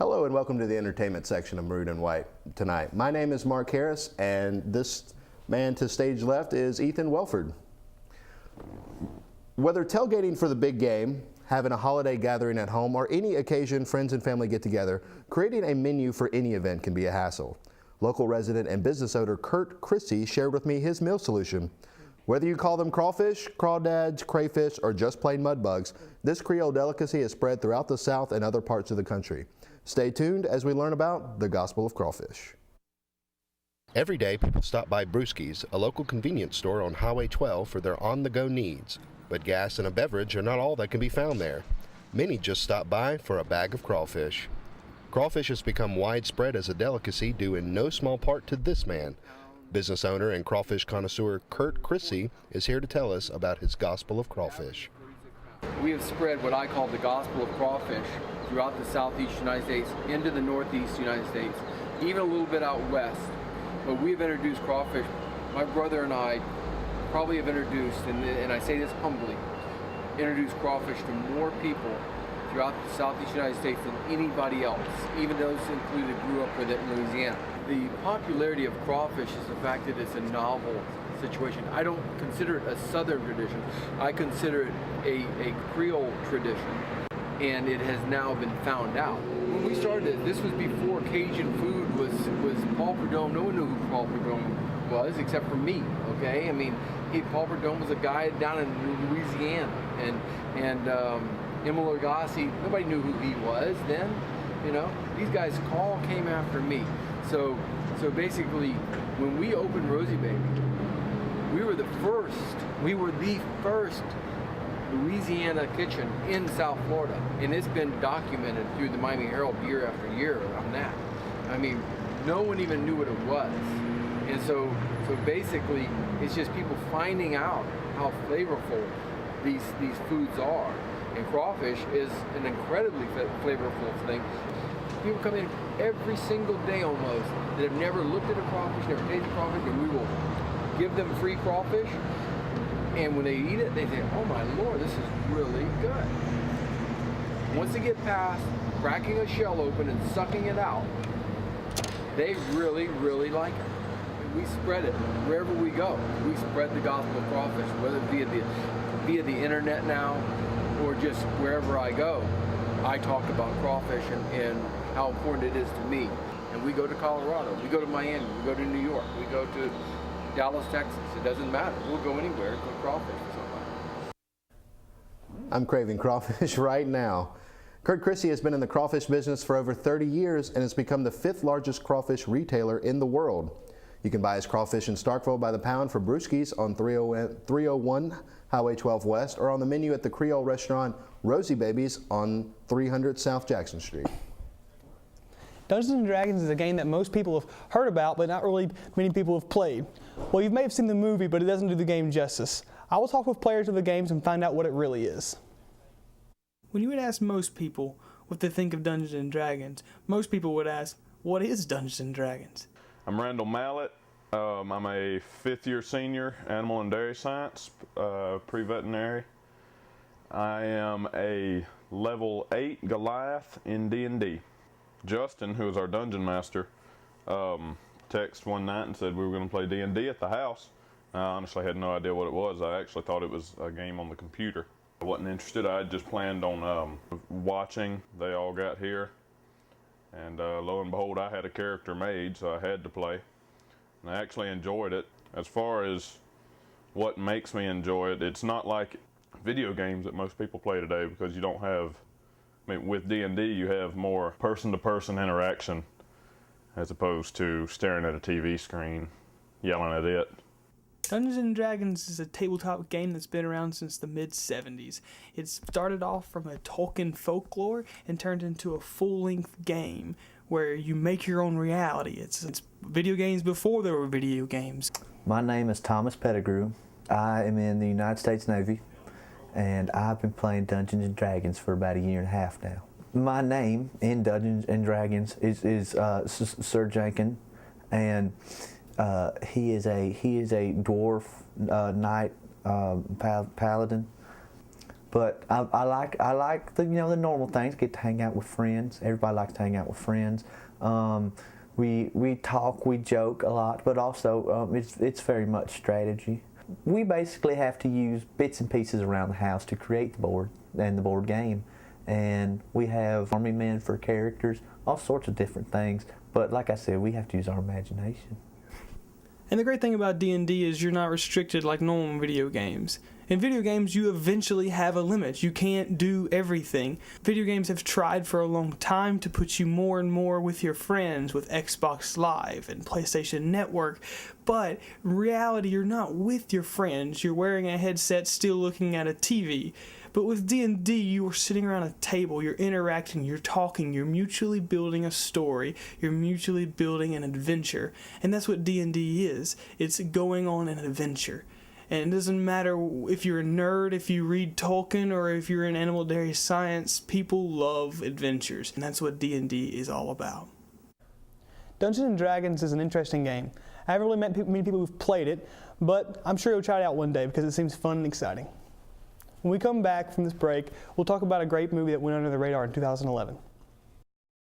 Hello and welcome to the entertainment section of Maroon and White tonight. My name is Mark Harris and this man to stage left is Ethan Welford. Whether tailgating for the big game, having a holiday gathering at home, or any occasion friends and family get together, creating a menu for any event can be a hassle. Local resident and business owner Kurt Christie shared with me his meal solution. Whether you call them crawfish, crawdads, crayfish, or just plain mud bugs, this Creole delicacy is spread throughout the South and other parts of the country. Stay tuned as we learn about the Gospel of Crawfish. Every day, people stop by Brewski's, a local convenience store on Highway 12, for their on-the-go needs. But gas and a beverage are not all that can be found there. Many just stop by for a bag of crawfish. Crawfish has become widespread as a delicacy due in no small part to this man. Business owner and crawfish connoisseur Kurt Christie is here to tell us about his Gospel of Crawfish. We have spread what I call the Gospel of Crawfish throughout the southeast United States, into the northeast United States, even a little bit out west. But we've introduced crawfish. My brother and I probably have introduced, and I say this humbly, introduced crawfish to more people throughout the southeast United States than anybody else, even those included grew up with it in Louisiana. The popularity of crawfish is the fact that it's a novel situation. I don't consider it a southern tradition. I consider it a Creole tradition, and it has now been found out. When we started this was before Cajun food was Paul Prudhomme. No one knew who Paul Prudhomme was except for me, okay? I mean, Paul Prudhomme was a guy down in Louisiana, and Emile Lagasse, nobody knew who he was then, you know? These guys all came after me. So basically, when we opened Rosie Baby, we were the first Louisiana kitchen in South Florida, and it's been documented through the Miami Herald year after year on that. I mean, no one even knew what it was, and so basically, it's just people finding out how flavorful these foods are, and crawfish is an incredibly flavorful thing. People come in every single day almost that have never looked at a crawfish, never tasted crawfish, and we will give them free crawfish. And when they eat it, they say, oh my Lord, this is really good. Once they get past cracking a shell open and sucking it out, they really, really like it. We spread it wherever we go. We spread the gospel of crawfish, whether via the internet now or just wherever I go. I talk about crawfish and how important it is to me. And we go to Colorado, we go to Miami, we go to New York, we go to Dallas, Texas. It doesn't matter. We'll go anywhere to cook crawfish for somebody. I'm craving crawfish right now. Kurt Christie has been in the crawfish business for over 30 years and has become the 5th largest crawfish retailer in the world. You can buy his crawfish in Starkville by the pound for Brewski's on 301 Highway 12 West, or on the menu at the Creole restaurant Rosie Babies on 300 South Jackson Street. Dungeons & Dragons is a game that most people have heard about, but not really many people have played. Well, you may have seen the movie, but it doesn't do the game justice. I will talk with players of the games and find out what it really is. When you would ask most people what they think of Dungeons & Dragons, most people would ask, what is Dungeons & Dragons? I'm Randall Mallett. I'm a 5th-year senior, animal and dairy science, pre-veterinary. I am a level 8 Goliath in D&D. Justin, who is our dungeon master, texted one night and said we were going to play D&D at the house. I honestly had no idea what it was. I actually thought it was a game on the computer. I wasn't interested. I had just planned on watching. They all got here, and lo and behold, I had a character made, so I had to play. And I actually enjoyed it. As far as what makes me enjoy it, it's not like video games that most people play today, because you don't have, I mean, with D&D you have more person-to-person interaction as opposed to staring at a TV screen, yelling at it. Dungeons & Dragons is a tabletop game that's been around since the mid-70s. It started off from a Tolkien folklore and turned into a full-length game where you make your own reality. It's video games before there were video games. My name is Thomas Pettigrew. I am in the United States Navy, and I've been playing Dungeons & Dragons for about 1.5 years now. My name in Dungeons & Dragons is Sir Jenkin, and he is a dwarf knight paladin. But I like the the normal things. Get to hang out with friends. Everybody likes to hang out with friends. We talk, we joke a lot, but also it's very much strategy. We basically have to use bits and pieces around the house to create the board and the board game. And we have army men for characters, all sorts of different things. But like I said, we have to use our imagination. And the great thing about D&D is you're not restricted like normal video games. In video games, you eventually have a limit. You can't do everything. Video games have tried for a long time to put you more and more with your friends with Xbox Live and PlayStation Network, but in reality, you're not with your friends. You're wearing a headset, still looking at a TV. But with D&D, you are sitting around a table, you're interacting, you're talking, you're mutually building a story, you're mutually building an adventure. And that's what D&D is. It's going on an adventure. And it doesn't matter if you're a nerd, if you read Tolkien, or if you're in animal dairy science, people love adventures. And that's what D&D is all about. Dungeons & Dragons is an interesting game. I haven't really met many people who've played it, but I'm sure you'll try it out one day because it seems fun and exciting. When we come back from this break, we'll talk about a great movie that went under the radar in 2011.